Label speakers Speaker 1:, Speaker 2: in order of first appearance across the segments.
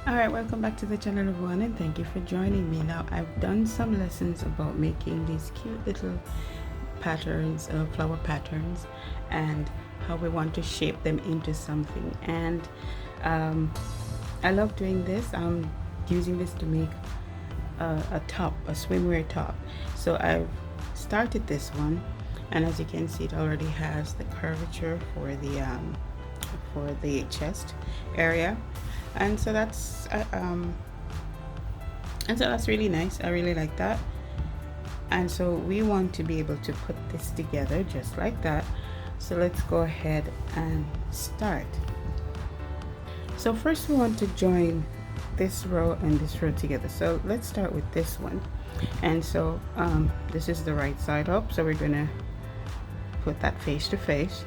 Speaker 1: Alright, welcome back to the channel everyone, and thank you for joining me. Now I've done some lessons about making these cute little patterns, flower patterns, and how we want to shape them into something. And I love doing this. I'm using this to make a top, a swimwear top. So I've started this one, and as you can see, it already has the curvature for the chest area, and so that's really nice. I really like that. And so we want to be able to put this together just like that. So let's go ahead and start. So first we want to join this row and this row together. So let's start with this one. And so this is the right side up, so we're gonna put that face to face,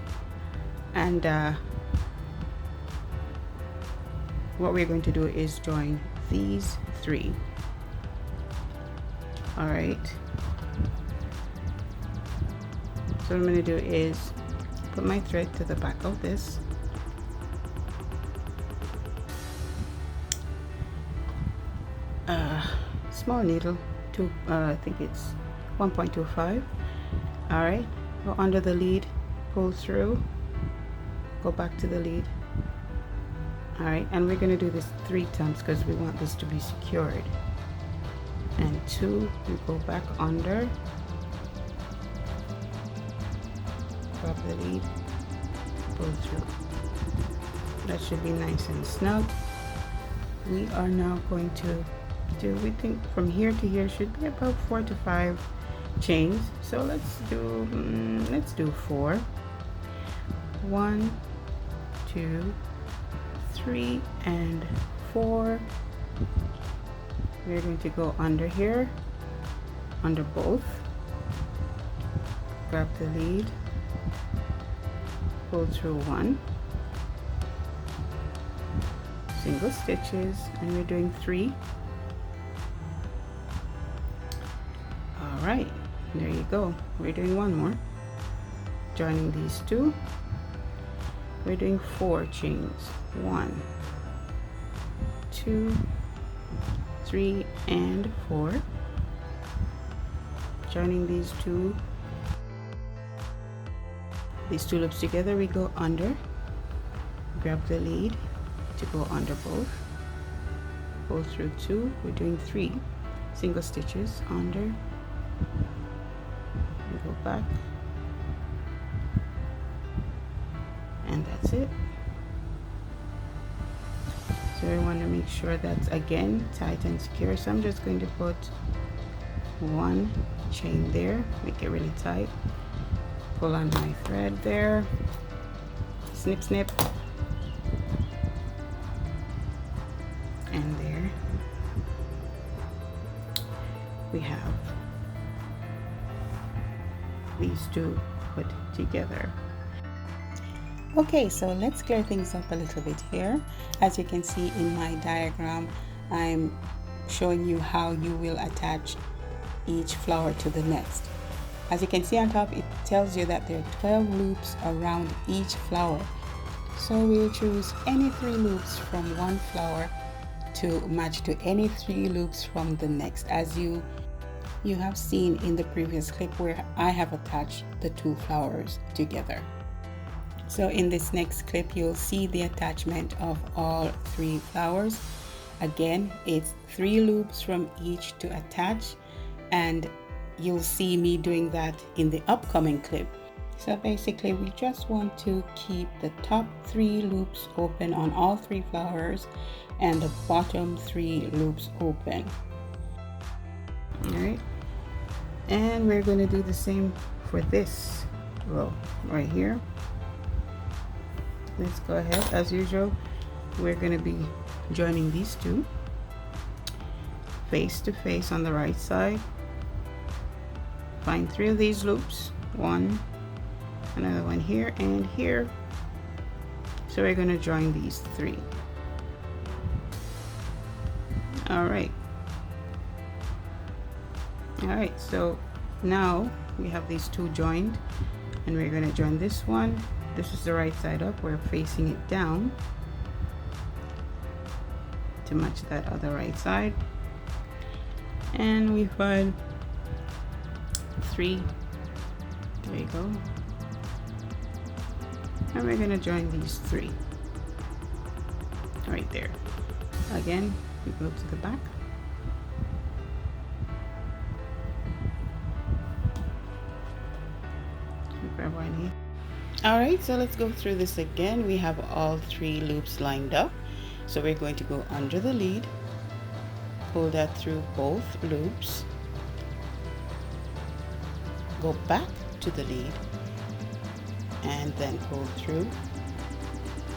Speaker 1: and what we're going to do is join these three. All right, so what I'm going to do is put my thread to the back of this, small needle, I think it's 1.25. all right, go under the lead, pull through, go back to the lead. All right, and we're going to do this 3 times because we want this to be secured. And 2, we go back under, grab the lead, pull through. That should be nice and snug. We are now going to do, we think from here to here should be about 4 to 5 chains. So let's do 4. 1, 2, 3 and 4. We're going to go under here, under both, grab the lead, pull through 1, single stitches, and we're doing 3. All right, there you go. We're doing 1 more, joining these 2. We're doing 4 chains. 1, 2, 3 and 4, joining these two loops together. We go under, grab the lead to go under both, pull through 2. We're doing 3 single stitches under, and go back, and that's it. So we want to make sure that's again tight and secure. So I'm just going to put 1 chain there, make it really tight, pull on my thread there, snip snip, and there we have these 2 put together. Okay, so let's clear things up a little bit here. As you can see in my diagram, I'm showing you how you will attach each flower to the next. As you can see on top, it tells you that there are 12 loops around each flower. So we'll choose any 3 loops from one flower to match to any 3 loops from the next, as you have seen in the previous clip where I have attached the 2 flowers together. So in this next clip, you'll see the attachment of all 3 flowers. Again, it's 3 loops from each to attach, and you'll see me doing that in the upcoming clip. So basically, we just want to keep the top 3 loops open on all 3 flowers and the bottom 3 loops open. All right, and we're going to do the same for this row right here. Let's go ahead. As usual, we're going to be joining these 2 face to face on the right side. Find 3 of these loops, 1, another one here and here. So we're going to join these 3. All right, so now we have these 2 joined, and we're going to join this one. This is the right side up, we're facing it down. to match that other right side, and we find 3. There you go. And we're going to join these 3 right there. Again, we go to the back. Grab our needle. Alright, so let's go through this again. We have all 3 loops lined up. So we're going to go under the lead, pull that through both loops, go back to the lead, and then pull through.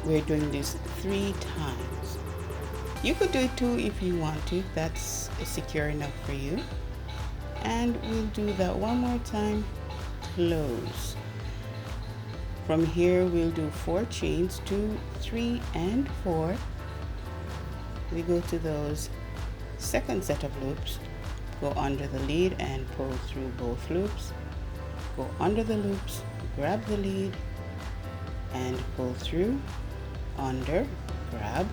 Speaker 1: We're doing this 3 times. You could do it 2 if you want to, if that's secure enough for you. And we'll do that one more time, close. From here we'll do 4 chains, 2, 3, and 4. We go to those second set of loops, go under the lead and pull through both loops, go under the loops, grab the lead and pull through, under, grab,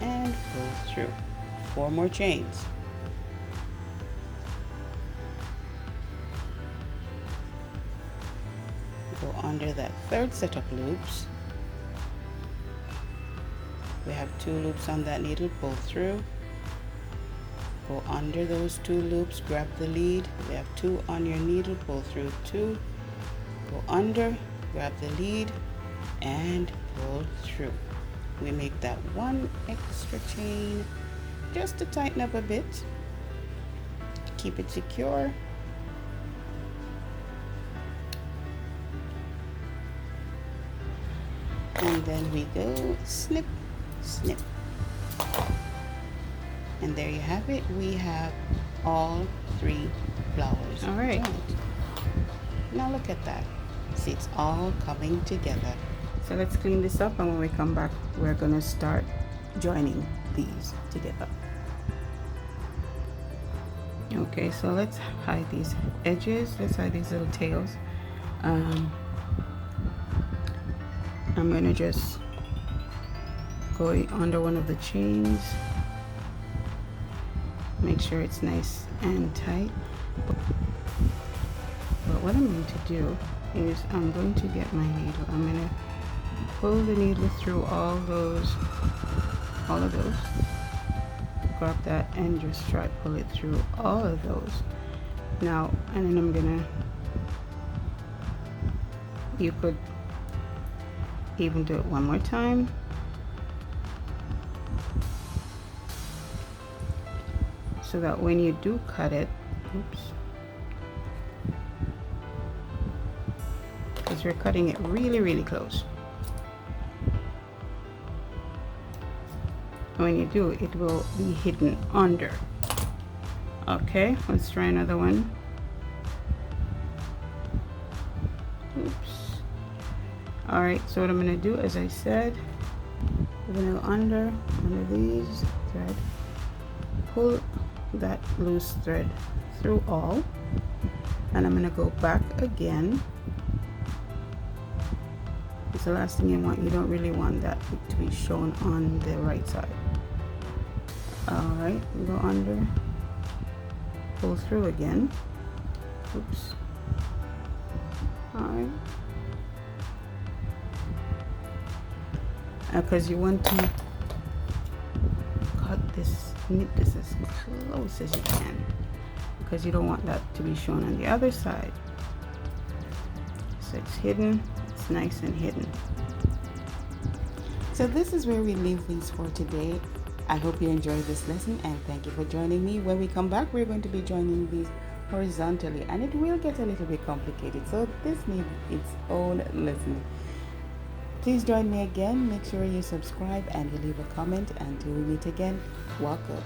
Speaker 1: and pull through. 4 more chains. Go under that third set of loops. We have 2 loops on that needle, pull through, go under those 2 loops, grab the lead. We have 2 on your needle, pull through 2, go under, grab the lead, and pull through. We make that 1 extra chain just to tighten up a bit, keep it secure. And then we go snip, snip. And there you have it. We have all 3 flowers. All right. Now look at that. See, it's all coming together. So let's clean this up, and when we come back, we're gonna start joining these together. Okay, so let's hide these edges. Let's hide these little tails. I'm gonna just go under one of the chains, make sure it's nice and tight. But what I'm going to do is I'm going to get my needle. I'm gonna pull the needle through all of those, grab that and just try to pull it through all of those. Now, and then I'm gonna, you could even do it one more time. So that when you do cut it, oops, because we're cutting it really, really close. And when you do, it will be hidden under. Okay, let's try another one. Oops. All right, so what I'm going to do, as I said, I'm going to go under these thread, pull that loose thread through all, and I'm going to go back again. It's the last thing you want. You don't really want that to be shown on the right side. All right, go under, pull through again. Oops. All right. Because you want to cut this, knit this as close as you can, because you don't want that to be shown on the other side. So it's hidden, it's nice and hidden. So this is where we leave things for today. I hope you enjoyed this lesson, and thank you for joining me. When we come back, we're going to be joining these horizontally, and it will get a little bit complicated, so this needs its own lesson. Please join me again. Make sure you subscribe and you leave a comment. Until we meet again, walk up.